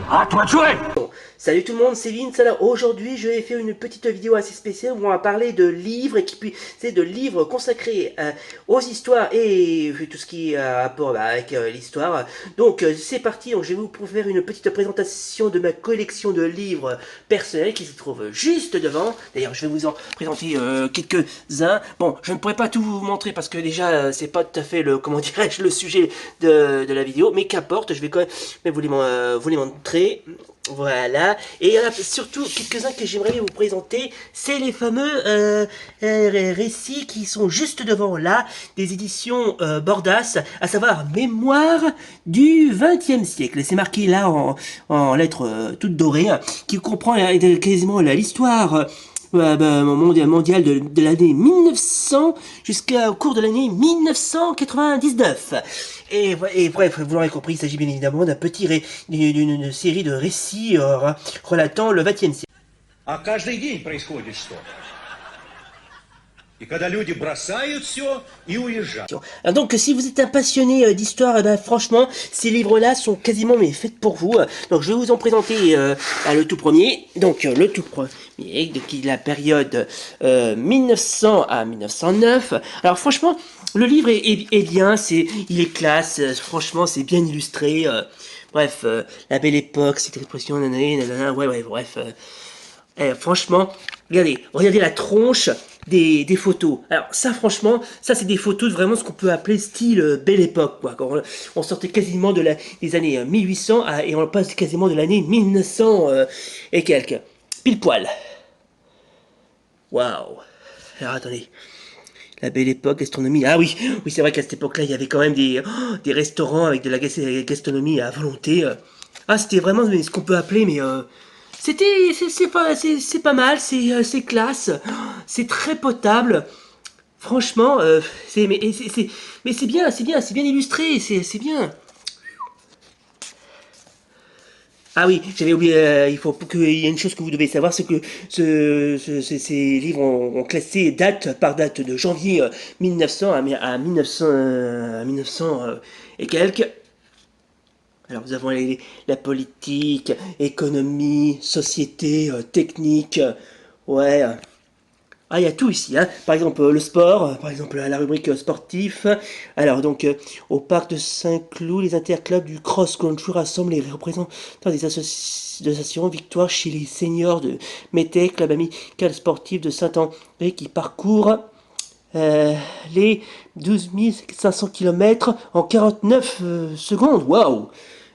À toi de jouer! Salut tout le monde, c'est Vince. Alors aujourd'hui, je vais faire une petite vidéo assez spéciale où on va parler de livres, c'est de livres consacrés aux histoires et tout ce qui a rapport avec l'histoire. Donc c'est parti. Donc je vais vous faire une petite présentation de ma collection de livres personnels qui se trouve juste devant. D'ailleurs, je vais vous en présenter quelques-uns. Bon, je ne pourrais pas tout vous montrer parce que déjà c'est pas tout à fait le, comment dirais-je, le sujet de la vidéo, mais qu'importe, je vais quand même vous les montrer. Voilà, et il y en a surtout quelques-uns que j'aimerais vous présenter, c'est les fameux récits qui sont juste devant là, des éditions Bordas, à savoir Mémoire du XXe siècle. C'est marqué là en lettres toutes dorées, qui comprend quasiment l'histoire mondiale de l'année 1900 jusqu'au cours de l'année 1999. Et bref, vous l'aurez compris, il s'agit bien évidemment d'une série de récits relatant le XXe siècle. А каждый день происходит что? И когда люди бросают все и уезжают. Alors donc, si vous êtes un passionné d'histoire, ben, franchement, ces livres-là sont quasiment faits pour vous. Donc, je vais vous en présenter le tout premier. Donc, le tout premier, qui est la période 1900 à 1909. Alors, franchement, le livre est bien, il est classe. Franchement, c'est bien illustré. Bref, la belle époque, cette expression, nanana, ouais, bref. Franchement, regardez la tronche des photos. Alors ça, franchement, ça c'est des photos de vraiment ce qu'on peut appeler style belle époque, quoi. Quand on sortait quasiment des années 1800 et on passe quasiment de l'année 1900 et quelques. Pile poil. Waouh. Alors attendez. La belle époque, gastronomie. Ah oui, c'est vrai qu'à cette époque-là, il y avait quand même des restaurants avec de la gastronomie à volonté. Ah, c'était vraiment ce qu'on peut appeler, mais c'est pas mal, c'est classe, c'est très potable. Franchement, mais c'est bien illustré, c'est bien. Ah oui, j'avais oublié, il y a une chose que vous devez savoir, c'est que ces livres ont classé date par date de janvier 1900 à 1900 et quelques. Alors nous avons la politique, économie, société, technique, ouais. Ah, il y a tout ici, hein. Par exemple, le sport, par exemple, la rubrique sportif. Alors, donc, au parc de Saint-Cloud, les interclubs du cross-country rassemblent les représentants des associations Victoire chez les seniors de Mété, club amical sportif de Saint-André qui parcourt les 12 500 km en 49 secondes. Waouh!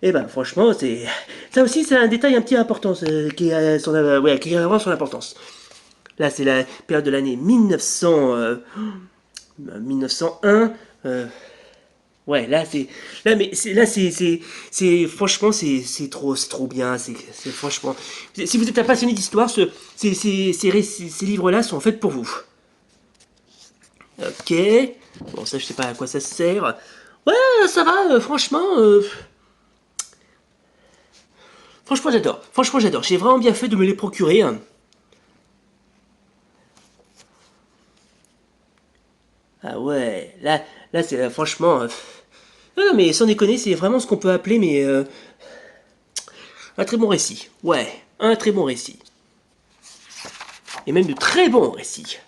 Eh ben, franchement, ça aussi, c'est un détail un petit important qui a vraiment son importance. Là, c'est la période de l'année 1901. Ouais, franchement, c'est trop bien. C'est franchement. Si vous êtes un passionné d'histoire, ces livres-là sont faits pour vous. Ok. Bon, ça, je sais pas à quoi ça sert. Ouais, ça va, franchement. Franchement, j'adore. J'ai vraiment bien fait de me les procurer. Ah ouais, là c'est franchement... Non, mais sans déconner, c'est vraiment ce qu'on peut appeler, mais... un très bon récit. Ouais, un très bon récit. Et même de très bons récits.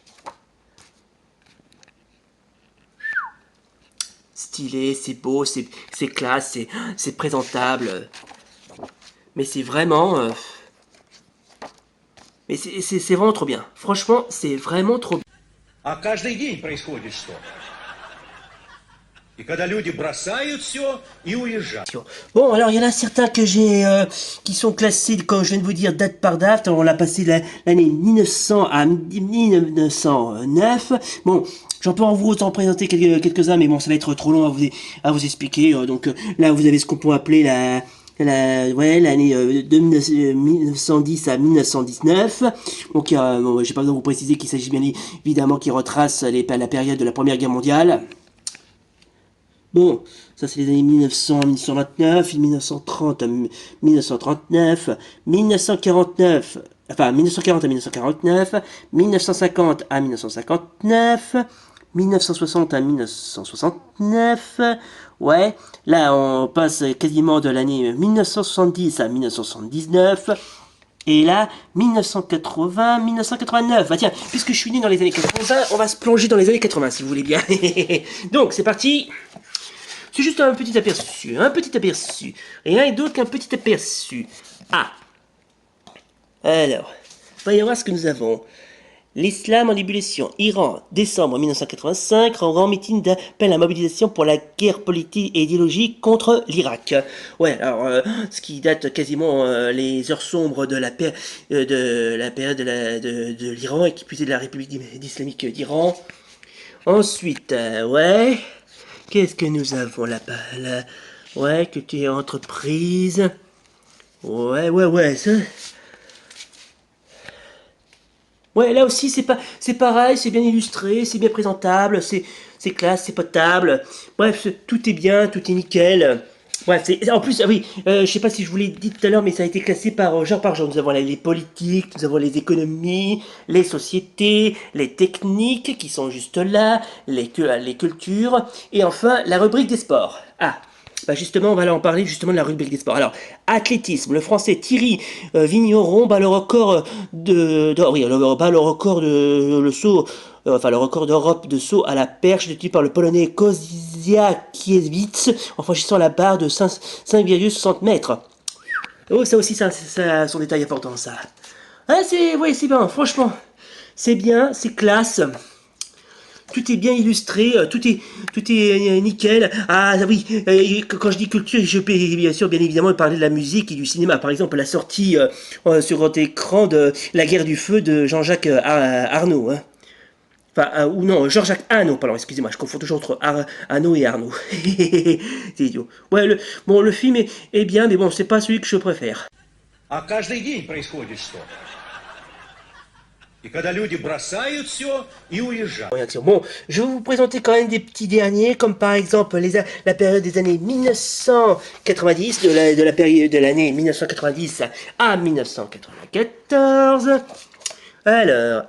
Stylé, c'est beau, c'est classe, c'est présentable. Mais c'est vraiment... mais c'est vraiment trop bien. Franchement, c'est vraiment trop bien. А каждый день происходит что? И когда люди бросают все и уезжают. Bon, alors il y en a certains que j'ai qui sont classés, comme je viens de vous dire, date par date. On l'a passé l'année 1900 à 1909. Bon, j'en peux vous en présenter quelques-uns, mais bon, ça va être trop long à vous expliquer. Donc là, vous avez ce qu'on peut appeler l'année de 1910 à 1919. Donc, j'ai pas besoin de vous préciser qu'il s'agit bien évidemment qui retrace la période de la Première Guerre mondiale. Bon, ça c'est les années 1900 à 1929, 1930 à 1939, 1949, enfin 1940 à 1949, 1950 à 1959, 1960 à 1969. Ouais, là on passe quasiment de l'année 1970 à 1979. Et là, 1980, 1989. Bah tiens, puisque je suis né dans les années 80, on va se plonger dans les années 80 si vous voulez bien. Donc c'est parti. C'est juste un petit aperçu, un petit aperçu. Rien d'autre qu'un petit aperçu. Ah. Alors, voyons voir ce que nous avons. L'islam en ébullition. Iran, décembre 1985, grand meeting d'appel à mobilisation pour la guerre politique et idéologique contre l'Irak. Ouais, alors, ce qui date quasiment les heures sombres de la période de l'Iran et qui puisait de la République islamique d'Iran. Ensuite, ouais, qu'est-ce que nous avons là-bas là? Ouais, culture et entreprise. Ouais, ça... Ouais, là aussi c'est pareil, c'est bien illustré, c'est bien présentable, c'est classe, c'est potable. Bref, tout est bien, tout est nickel. Bref, en plus, ah oui, je sais pas si je vous l'ai dit tout à l'heure, mais ça a été classé par genre par genre. Nous avons les politiques, nous avons les économies, les sociétés, les techniques qui sont juste là, les cultures, et enfin la rubrique des sports. Ah, bah justement, on va là en parler justement de la rubrique des sports. Alors, athlétisme, le français Thierry Vigneron bat le record bat le record de le saut, enfin le record d'Europe de saut à la perche détenu par le polonais Koziakiewicz en franchissant la barre de 5,60 mètres. Oh, ça aussi, ça son détail important, ça. Ah, c'est bien, franchement, c'est bien, c'est classe. Tout est bien illustré, tout est nickel. Ah oui, quand je dis culture, je peux bien sûr, bien évidemment, parler de la musique et du cinéma. Par exemple, la sortie sur grand écran de La Guerre du Feu de Jean-Jacques Arnaud. Hein. Enfin, ou non, Jean-Jacques Arnaud, pardon, excusez-moi, je confonds toujours entre Arnaud et Arnaud. C'est idiot. Ouais, le film est bien, mais bon, c'est pas celui que je préfère. А каждый день происходит что? И когда люди бросают все и уезжают. Bon, je vais vous présenter quand même des petits derniers, comme par exemple la période des années 1990, de la période de l'année 1990 à 1994. Alors,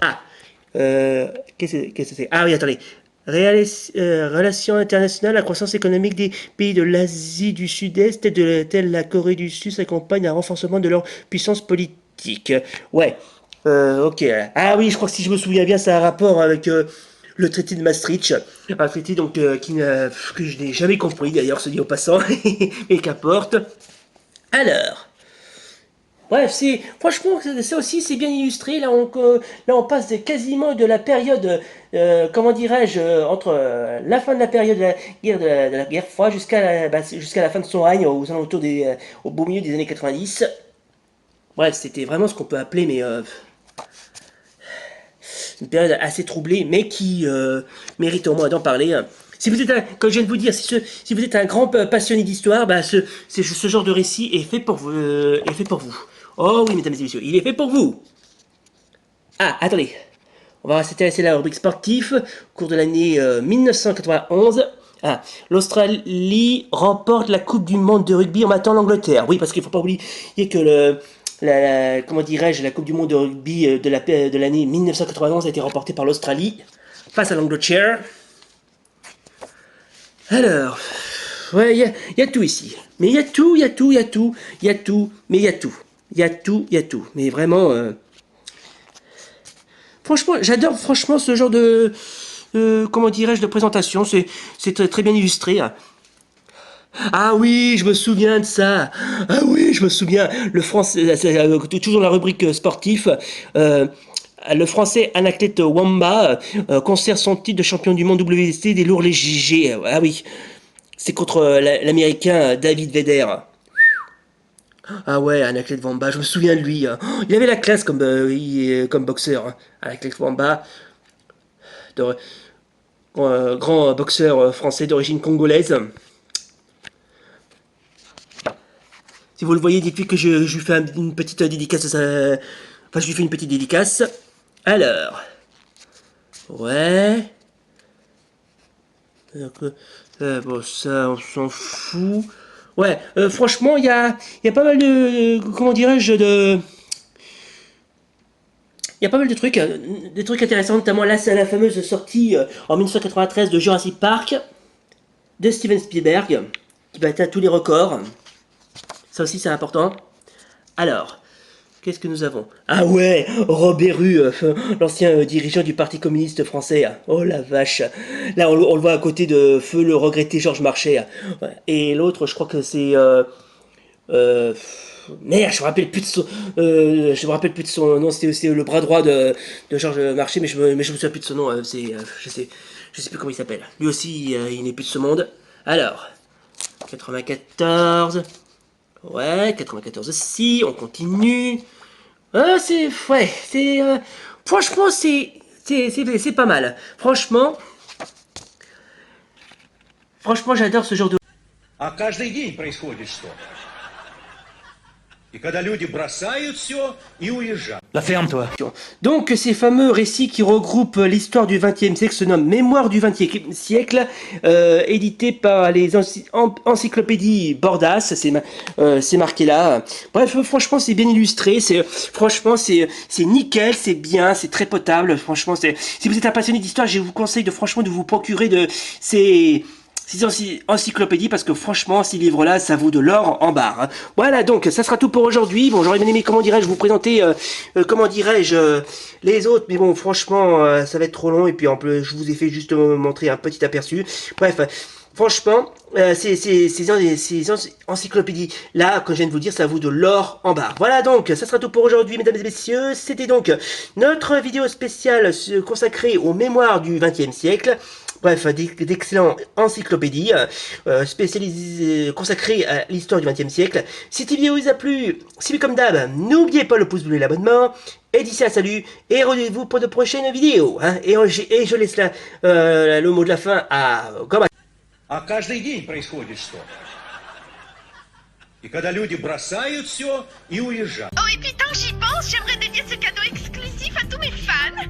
qu'est-ce que c'est? Ah oui, attendez. Relations internationales, la croissance économique des pays de l'Asie du Sud-Est, telle la Corée du Sud, s'accompagne d'un renforcement de leur puissance politique. Ouais. Ok. Ah oui, je crois que si je me souviens bien, ça a un rapport avec le traité de Maastricht. Un traité donc que je n'ai jamais compris d'ailleurs, se dit au passant, mais qu'importe. Alors, bref, franchement, ça aussi c'est bien illustré. Là, on passe quasiment de la période, comment dirais-je, entre la fin de la période de la guerre froide jusqu'à la fin de son règne, aux alentours au beau milieu des années 90. Bref, c'était vraiment ce qu'on peut appeler, mais une période assez troublée, mais qui mérite au moins d'en parler. Si vous êtes comme je viens de vous dire, si vous êtes un grand passionné d'histoire, bah ce genre de récit est fait pour vous. Oh oui, mesdames et messieurs, il est fait pour vous. Ah, attendez. On va s'intéresser à la rubrique sportif. Au cours de l'année 1991, l'Australie remporte la Coupe du Monde de rugby en battant l'Angleterre. Oui, parce qu'il ne faut pas oublier que comment dirais-je, la Coupe du Monde de rugby de l'année 1991 a été remportée par l'Australie face à l'Angleterre. Alors, ouais, il y a tout ici. Mais il y a tout, mais il y a tout. Mais vraiment, franchement, j'adore franchement ce genre de, comment dirais-je, de présentation. C'est très bien illustré. Ah oui, je me souviens de ça. Ah oui, je me souviens. Le français, toujours la rubrique sportif. Le français Anaclet Wamba conserve son titre de champion du monde WC des lourds légers. Ah oui, c'est contre l'américain David Vedder. Ah ouais, Anaclet Wamba, je me souviens de lui. Il avait la classe comme boxeur. Hein. Anaclet Wamba, grand boxeur français d'origine congolaise. Si vous le voyez, dites-lui que je lui fais une petite dédicace. Enfin, je lui fais une petite dédicace. Alors. Ouais. Bon, ça, on s'en fout. Ouais, franchement, il y a pas mal de... Comment dirais-je, de... il y a pas mal de trucs, des trucs intéressants, notamment là, c'est la fameuse sortie en 1993 de Jurassic Park de Steven Spielberg, qui va atteindre tous les records. Ça aussi, c'est important. Alors, qu'est-ce que nous avons? Ah ouais, Robert Rue, l'ancien dirigeant du Parti communiste français. Oh la vache. Là, on le voit à côté de feu le regretté Georges Marchais. Ouais. Et l'autre, je crois que c'est... merde, je me rappelle plus de son... je me rappelle plus de son nom. C'est le bras droit de Georges Marchais, mais je me souviens plus de son nom. Je sais plus comment il s'appelle. Lui aussi, il n'est plus de ce monde. Alors, 94... Ouais, 94 aussi, on continue. Franchement, c'est pas mal. Franchement, j'adore ce genre de... А каждый день происходит что? И когда люди brasают все и уезжают. La ferme, toi. Donc, ces fameux récits qui regroupent l'histoire du XXe siècle se nomment Mémoire du XXe siècle, édité par les encyclopédies Bordas, c'est marqué là. Bref, franchement, c'est bien illustré, franchement, c'est nickel, c'est bien, c'est très potable, franchement, si vous êtes un passionné d'histoire, je vous conseille franchement de vous procurer ces encyclopédies, parce que franchement ces livres là ça vaut de l'or en barre. Voilà, donc ça sera tout pour aujourd'hui. Bon, j'aurais bien aimé, comment dirais-je, vous présenter les autres, mais bon, franchement ça va être trop long, et puis en plus je vous ai fait juste montrer un petit aperçu. Bref, franchement, ces encyclopédies là, comme je viens de vous dire, ça vaut de l'or en barre. Voilà, donc ça sera tout pour aujourd'hui, mesdames et messieurs. C'était donc notre vidéo spéciale consacrée aux mémoires du XXe siècle. Bref, d'excellentes encyclopédies spécialisées, consacrées à l'histoire du XXe siècle. Si cette vidéo vous a plu, si comme d'hab, n'oubliez pas le pouce bleu et l'abonnement. Et d'ici là, salut, et rendez-vous pour de prochaines vidéos. Hein, et je laisse là le mot de la fin à Goma. А каждый день происходит что? И когда люди бросают все и уезжают. Oh, et puis tant que j'y pense, j'aimerais dédier ce cadeau exclusif à tous mes fans.